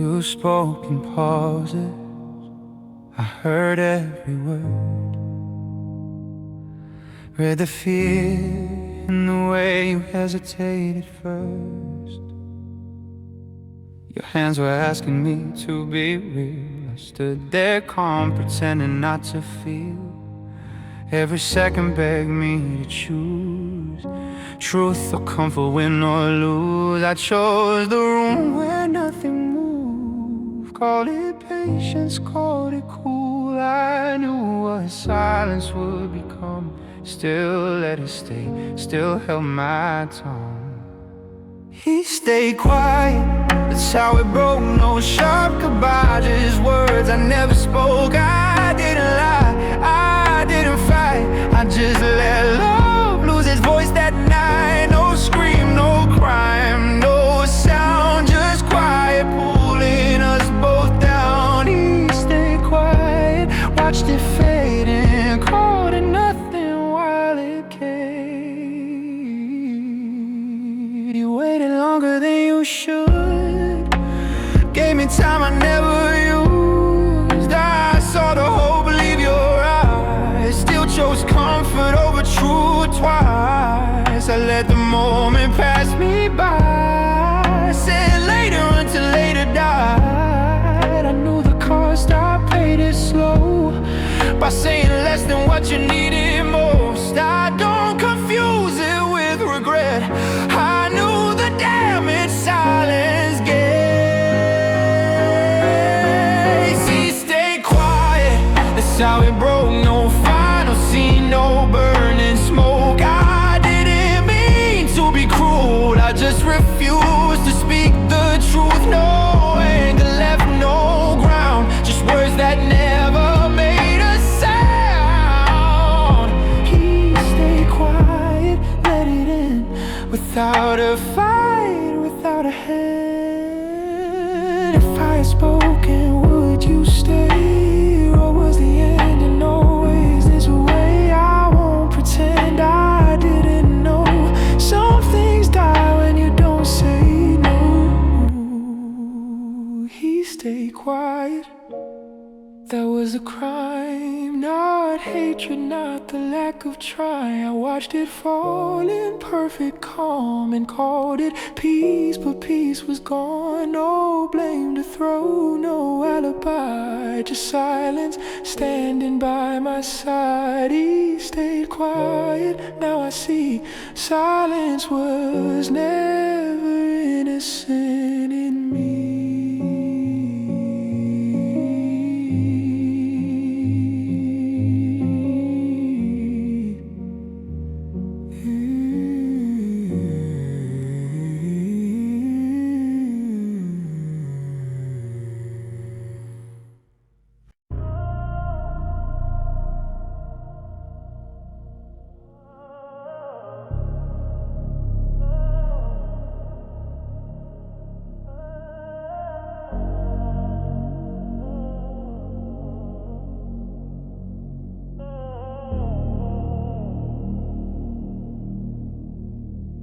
You spoke in pauses, I heard every word. Read the fear in the way you hesitated first. Your hands were asking me to be real. I stood there calm, pretending not to feel. Every second begged me to choose truth or comfort, win or lose. I chose the room where nothing moved. Called it patience, called it cool. I knew what silence would become. Still let it stay, still held my tongue. He stayed quiet, that's how it broke. No sharp goodbye, just words I never spoke. I didn't lie, I didn't fight. I just let love lose its voice that night. No scream, no crime, no sound, just quiet pulling us both down. He stayed quiet, watched it fade and called it nothing while it came. You waited longer than you should, gave me time I never used. I saw the hope, leave your eyes, still chose comfort over truth twice. I let the moment pass me by, said later until later died. I knew the cost, I paid it slow, by saying less than what you needed most. I don't confuse it with regret. I knew the damage silence gave. He stayed quiet, that's how it broke. No final scene, no burning smoke. I didn't mean to be cruel, I just refused to speak the truth. No anger left, no ground, just words that never made a sound. He stayed quiet, let it in, without a fight, without a hand. If I had spoken, would you stay? Or was the end and always this way? I won't pretend I didn't know. Some things die when you don't say no. He stayed quiet, that was a crime, not hatred, not the lack of trying. I watched it fall in perfect calm and called it peace, but peace was gone. No blame to throw, no alibi, just silence standing by my side. He stayed quiet, now I see silence was never innocent in me.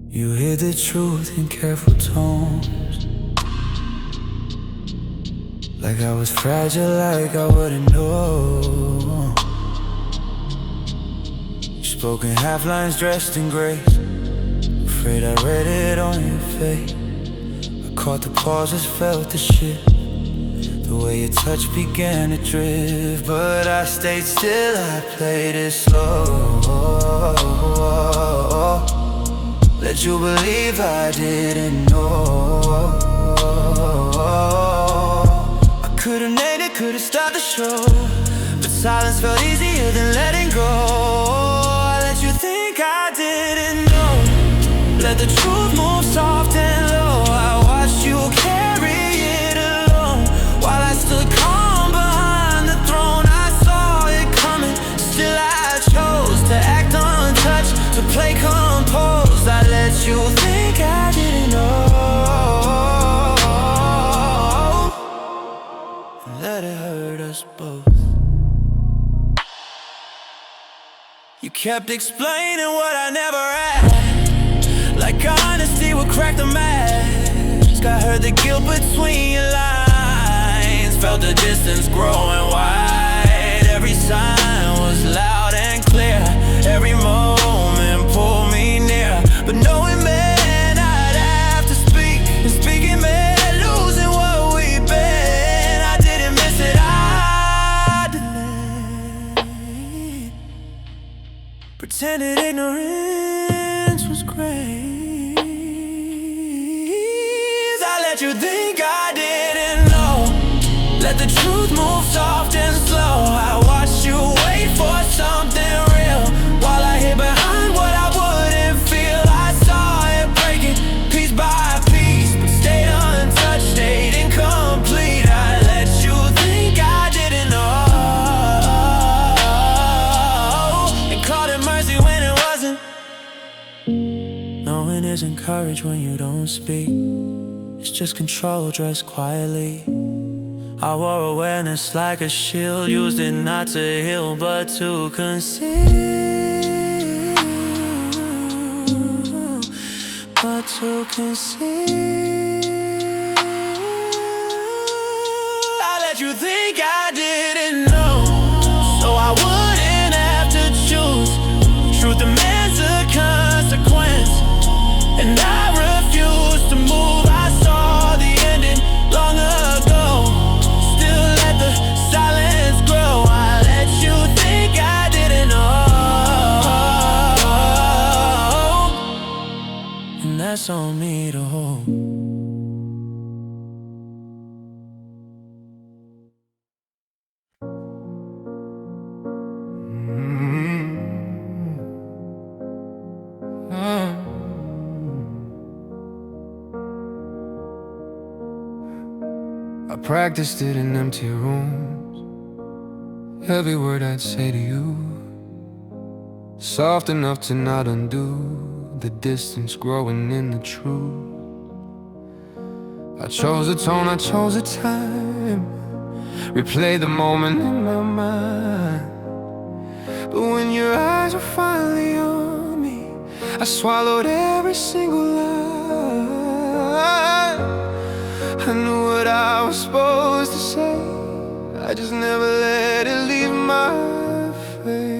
You hid the truth in careful tones, like I was fragile, like I wouldn't know. You spoke in half lines dressed in grace, afraid I read it on your face. I caught the pauses, felt the shift, the way your touch began to drift. But I stayed still, I played it slow. Let you believe I didn't know. I could've named it, could've stopped the show, but silence felt easier than letting go. I let you think I didn't know, let the truth move soft and low. I watched you carry it alone, while I stood calm behind the throne. I saw it coming, still I chose to act untouched, to play composed. I let you think I didn't know, and let it hurt us both. You kept explaining what I never asked, like honesty would crack the mask. I heard the guilt between your lines. felt the distance growing wide. Every sign was loud and clear. Every moment pulled me near. But knowing meant I'd have to speak, and speaking meant losing what we've been. I didn't miss it, I delayed. Pretended ignorance was grace. I let you think I didn't know. Let the truth move soft and slow. I watched you wait for something real, while I hid behind what I wouldn't feel. I saw it breaking piece by piece, but stayed untouched, stayed incomplete. I let you think I didn't know, and called it mercy when it wasn't. Knowing isn't courage when you don't speak. It's just control dressed quietly. I wore awareness like a shield, used it not to heal but to conceal. But to conceal. I let you think I didn't know, so I wouldn't have to choose. Truth demands a consequence, and I refuse to move. I saw the ending long ago. Silence grow. I let you think I didn't know, and that's on me to hold. I practiced it in empty rooms. Every word I'd say to you, soft enough to not undo the distance growing in the truth. I chose a tone, I chose a time, replay the moment in my mind. But when your eyes were finally on me, I swallowed every single line. I knew what I was supposed to say, I just never let it leave my face.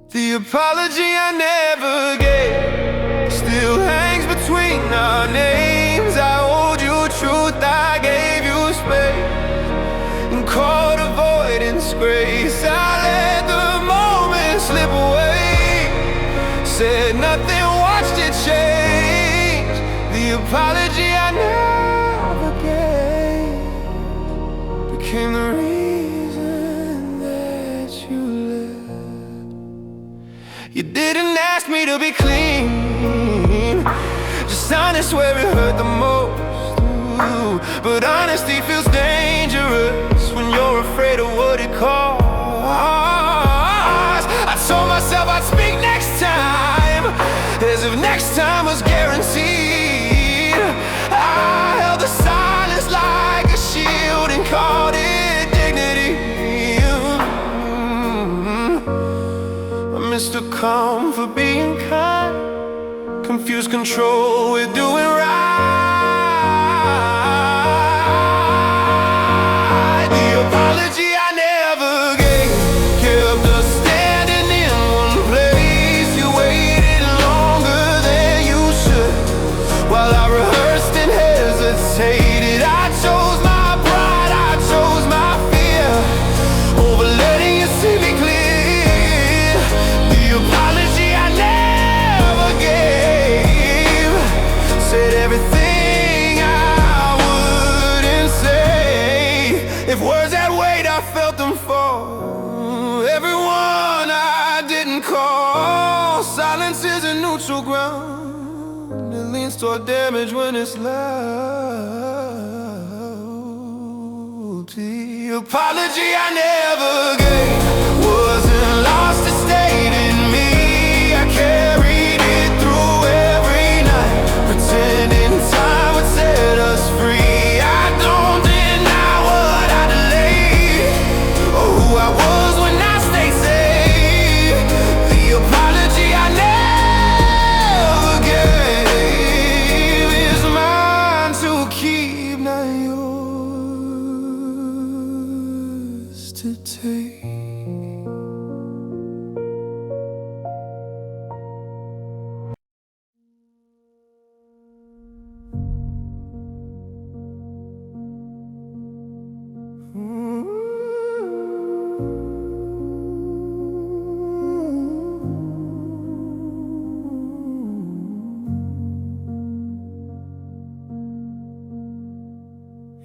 The apology I never gave still hangs between our names. I owed you truth, I gave you space, and called avoidance grace. I let the moment slip away, said nothing, watched it change. The apology I never gave became the reason that you left. You didn't ask me to be clean, just honest where it hurt the most. Ooh, but honesty feels dangerous when you're afraid of what it costs. I told myself I'd speak next time, as if next time was guaranteed. I held the silence like a shield and called it dignity. I missed the calm for being kind, confused control with doing right. The apology I never gave kept us standing in one place. You waited longer than you should, while I rehearsed and hesitated. I chose my pride, I chose my fear, over letting you see me clear. The apology I never gave said everything I wouldn't say. If words had weight, I felt them fall. Everyone I didn't call. Silence is a neutral ground, it leans toward damage when it's loud. The apology I never gave wasn't lost, it stayed in me. I carried it through every night, pretending time would set us free. I don't deny what I delayed, or who I was when I stayed safe. The apology I never gave is mine to keep. hesitate.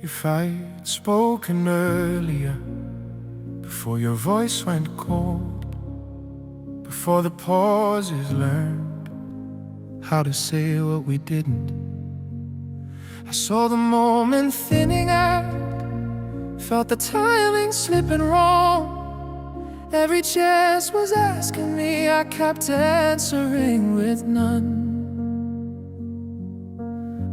If I'd spoken earlier, before your voice went cold, before the pauses learned how to say what we didn't, I saw the moment thinning out, felt the timing slipping wrong. Every chance was asking me, I kept answering with none.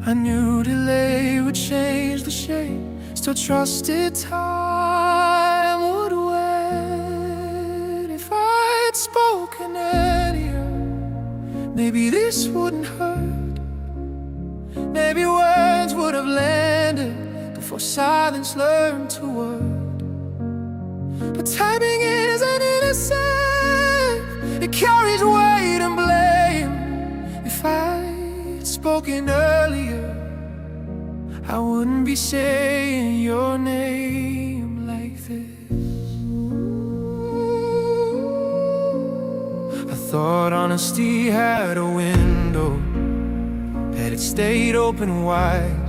I knew delay would change the shape, still trusted time would wait. If I'd spoken earlier, maybe this wouldn't hurt. Maybe words would have landed before silence learned to word. But timing isn't innocent, it carries weight and blame. If I'd spoken earlier, I wouldn't be saying your name like this. I thought honesty had a window, that it stayed open wide.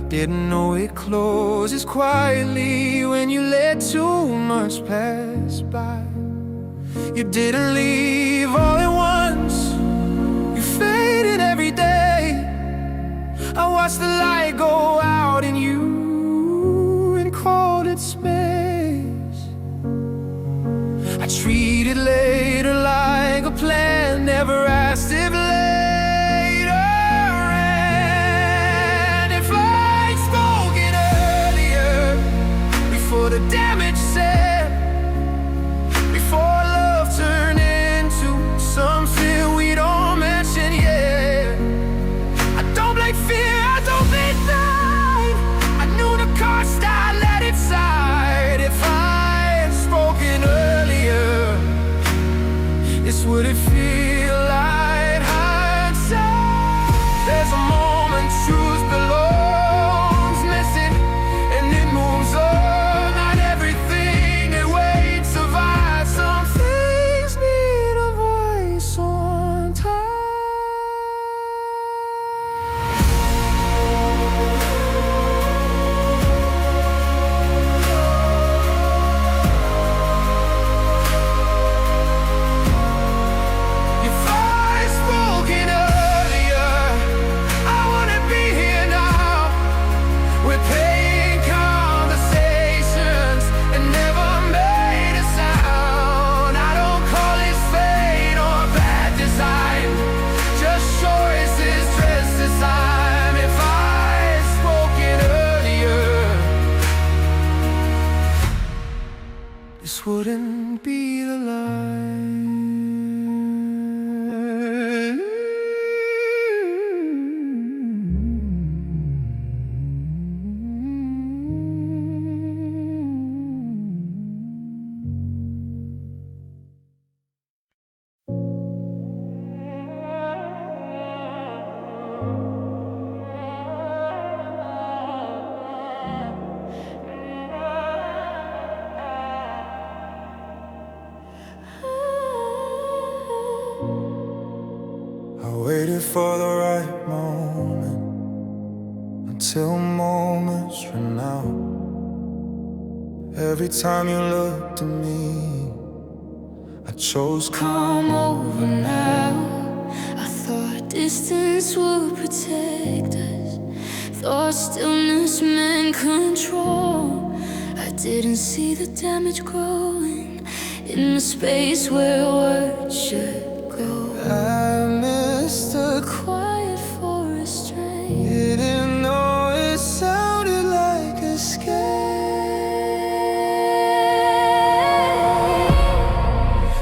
Didn't know it closes quietly when you let too much pass by. You didn't leave all at once, you faded every day. I watched the light go out in you and called it space. I treated later like a plan, never asked if later. And if I'd spoken earlier, before the damage set, before love turned into something we don't mention yet. I don't blame fear, I don't blame pride. I knew the cost, I let it slide. If I had spoken earlier, this wouldn't feel like hindsight. There's a moment truth belongs missing, and it moves on. Not everything it waits survives. Some things need a voice on time. If I'd spoken earlier, I wouldn't be here now. We're paying conversations and never made a sound. I don't call it fate or bad design, just choices dressed as time. If I'd spoken earlier, this wouldn't be the line. I waited for the right moment, until moments ran out. Every time you looked at me, I chose Come over now. I thought distance would protect us, thought stillness meant control. I didn't see the damage growing in the space where words should go. I missed a Quiet for a strain. didn't know it sounded like escape.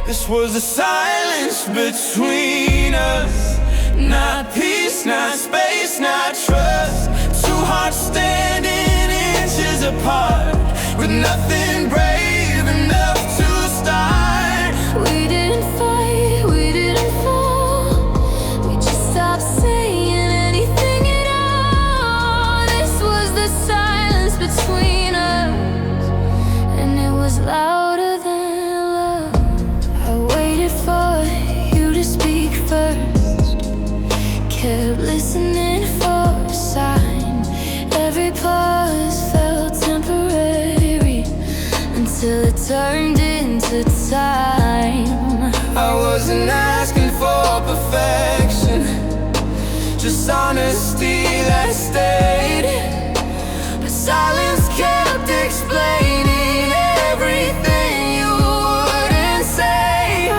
This was the silence between us, not peace, not space, not trust. Two hearts standing inches apart, with nothing brave and louder than love. I waited for you to speak first, kept listening for a sign. Every pause felt temporary until it turned into time. I wasn't asking for perfection, just honesty that stayed. But silence kept explaining everything you wouldn't say. I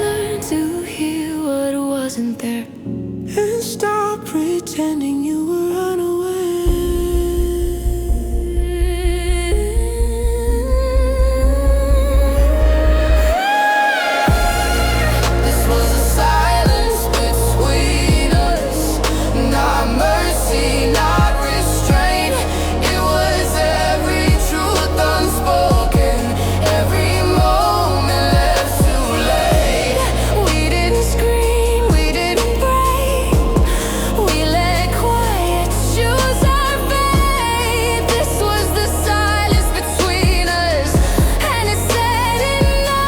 learned to hear what wasn't there And stop pretending you were unaware. This was a silence between us, not mercy, not restraint. It was every truth unspoken, every moment left too late. We didn't scream, we didn't break, we let quiet choose our fate. This was the silence between us, and it said enough.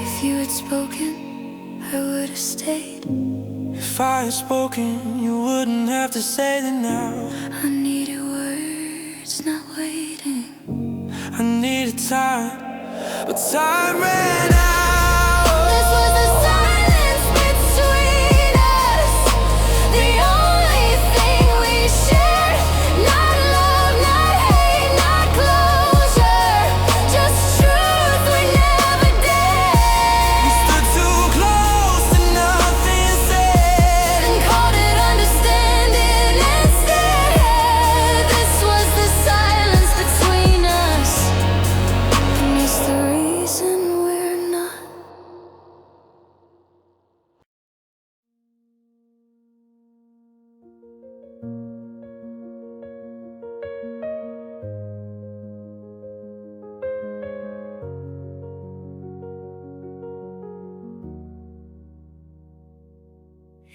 If you had spoken, I would have stayed. If I had spoken, you wouldn't have to say that now. I needed words, not waiting. I needed time, but time ran out. This was the silence between us, the only thing we shared. Not love, not hate, not closure, just truth we never dared. Stood too close to nothing said, And called it understanding instead. This was the silence between us, and it's the reason we're not.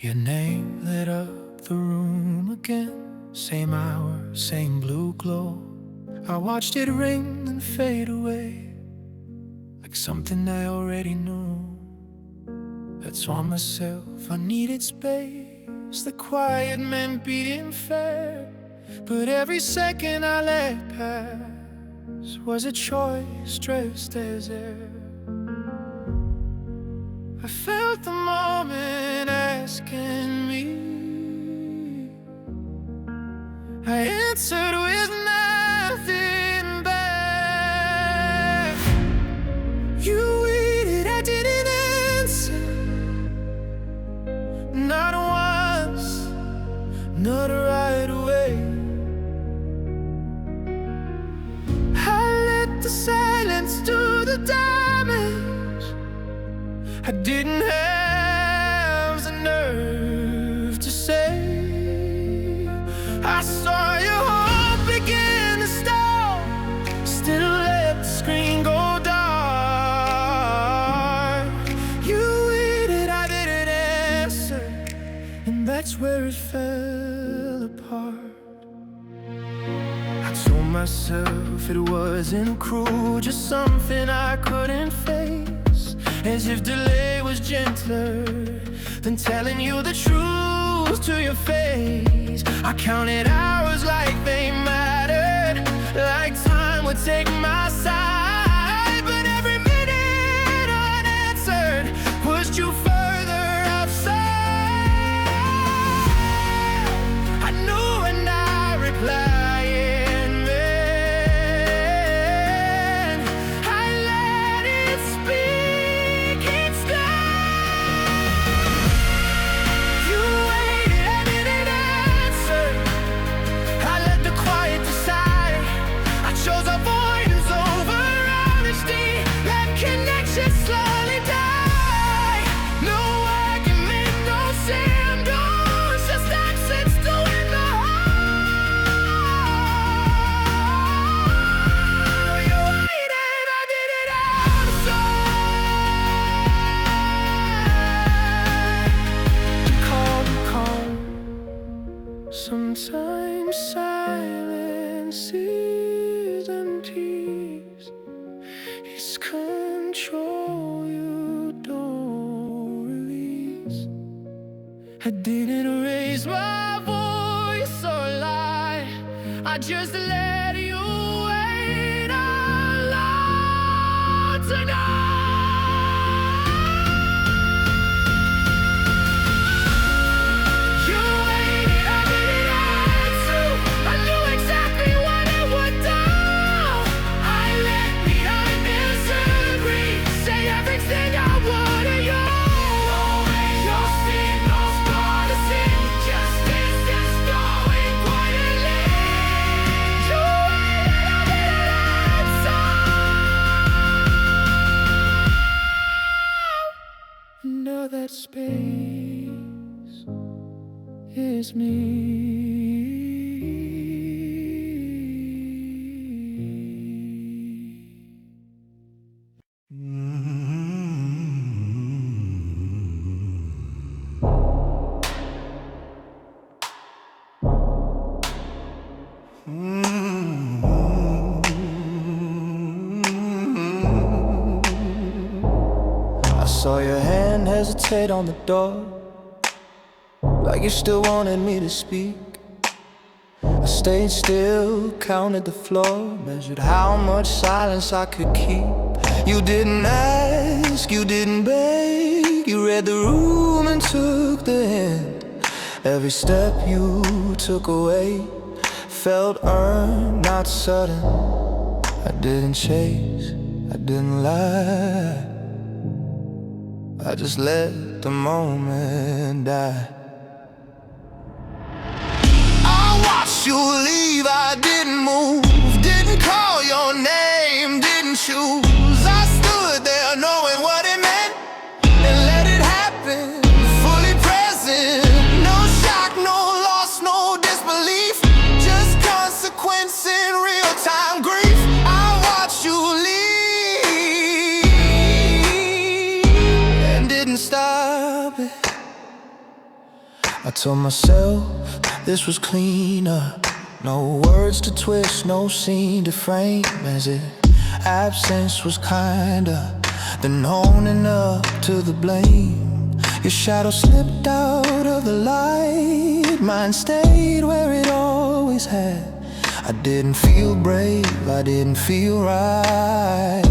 Your name lit up the room again. Same hour, same blue glow. I watched it ring and fade away, like something I already knew. I told myself I needed space. The quiet meant being fair, but every second I let pass was a choice dressed as air. I felt the moment asking me. I answered with nothing back. You waited, I didn't answer. Not once, not right away. I let the silence do the damage. I didn't have the nerve to say. I saw your heart begin to stall, still let the screen go dark. You waited, I didn't answer, and that's where it fell apart. I told myself it wasn't cruel, just something I couldn't face. As if delay was gentler than telling you the truth to your face. I counted hours like they mattered, like time would take my side. But every minute unanswered pushed you further outside. I knew when I replied, man, I let it speak instead. You waited, I didn't answer. I let the quiet decide. I chose avoidance silences and tears. It's control you don't release. I didn't raise my voice or lie, I just let you wait alone tonight. Know that space is me. I saw your hand hesitate on the door, like you still wanted me to speak. I stayed still, counted the floor, measured how much silence I could keep. You didn't ask, you didn't beg, you read the room and took the hint. Every step you took away felt earned, not sudden. I didn't chase, I didn't lie, I just let the moment die. I watched you leave, I didn't move, didn't call your name, didn't choose. I stood there knowing what it meant and let it happen, fully present. No shock, no loss, no disbelief, just consequence in real-time grief. I watched you leave, didn't stop it. I told myself this was cleaner, no words to twist, no scene to frame, as if absence was kinder than owning up to the blame. Your shadow slipped out of the light, mine stayed where it always had. I didn't feel brave, I didn't feel right,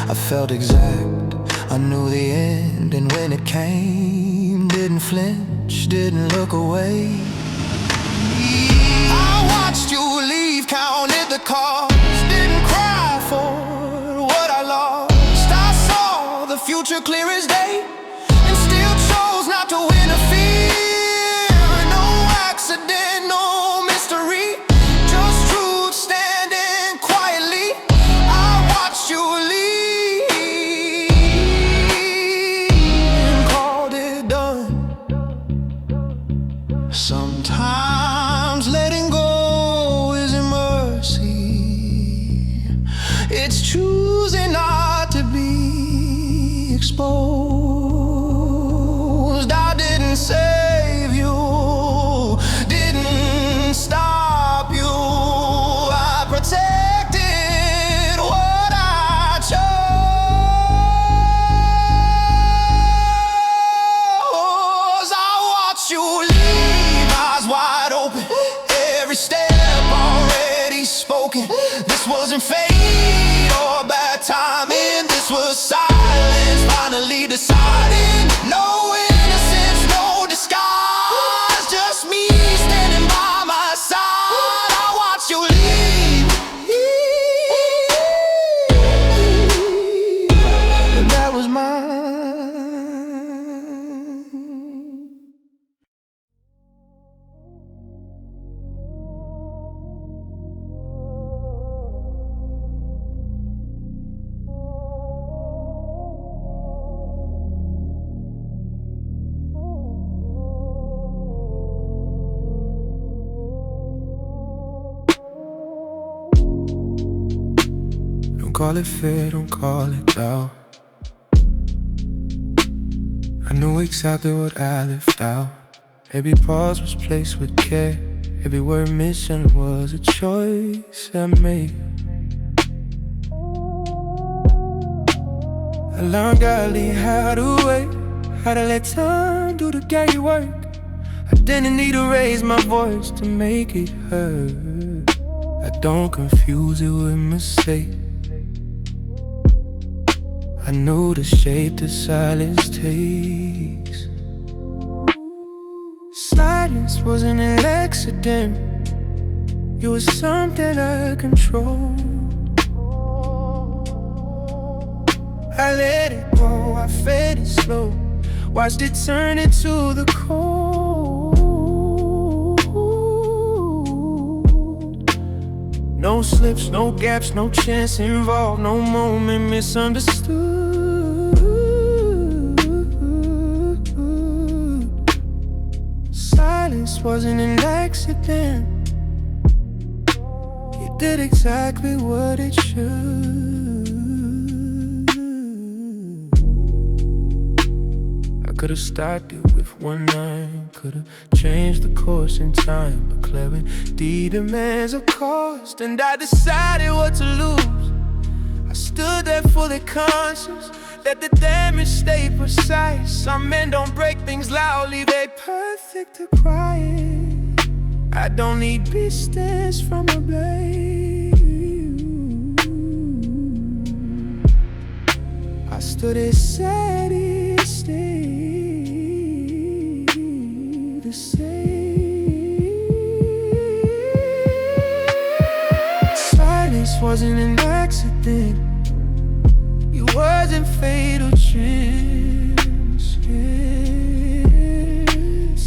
I felt exact, I knew the end, and when it came, didn't flinch, didn't look away. I watched you leave, counted the cost, didn't cry for what I lost. I saw the future clear as day, and still chose not to interfere. No accident, no mystery, just truth standing quietly. I watched you leave, sometimes letting go isn't mercy, it's choosing not to be exposed. I didn't save you, didn't stop you, I protected what I chose. I watched you leave, eyes wide open, every step already spoken. This wasn't fate or bad timing, this was silence finally deciding. No innocence, no disguise, just me standing by my side. I watched you leave, and that was mine. Don't call it fear, don't call it doubt. I knew exactly what I left out. Every pause was placed with care, Every word missing was a choice I made. I learned godly how to wait, how to let time do the dirty work. I didn't need to raise my voice to make it heard. I don't confuse it with mistake. I knew the shape that silence takes. Silence wasn't an accident, it was something I controlled. I let it go, I fed it slow, watched it turn into the cold. No slips, no gaps, no chance involved, no moment misunderstood. Silence wasn't an accident, it did exactly what it should. Could've stopped it with one line, could've changed the course in time, but clarity demands a cost, and I decided what to lose. I stood there fully conscious, let the damage stay precise. Some men don't break things loudly, they perfect to crying. I don't need distance from a blade. I stood as sad it stayed the same. Silence wasn't an accident, it wasn't fatal chance.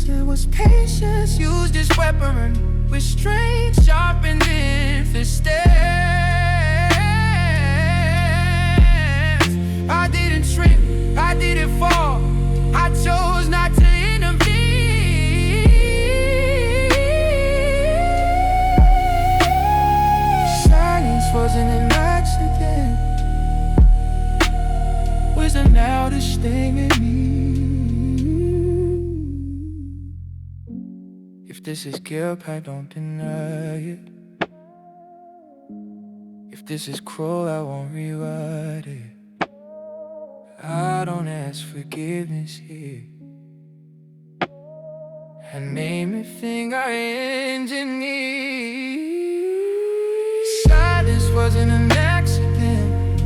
It was patience used as weapon, restraint sharpened in the stance. I didn't shrink, I didn't fall, I chose not to intervene. Silence wasn't an accident, wisdom now the sting in me. If this is guilt, I don't deny it. If this is cruel, I won't rewrite it. I don't ask forgiveness here. I name a thing I engineered. Silence wasn't an accident,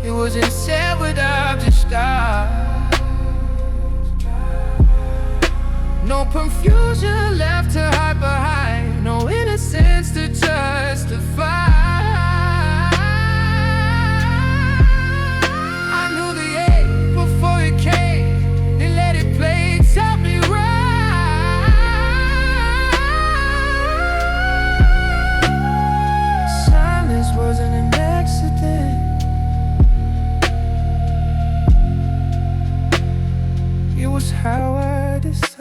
it wasn't said without disguise. No confusion left to hide behind, no innocence to justify. Wasn't an accident, it was how I decided.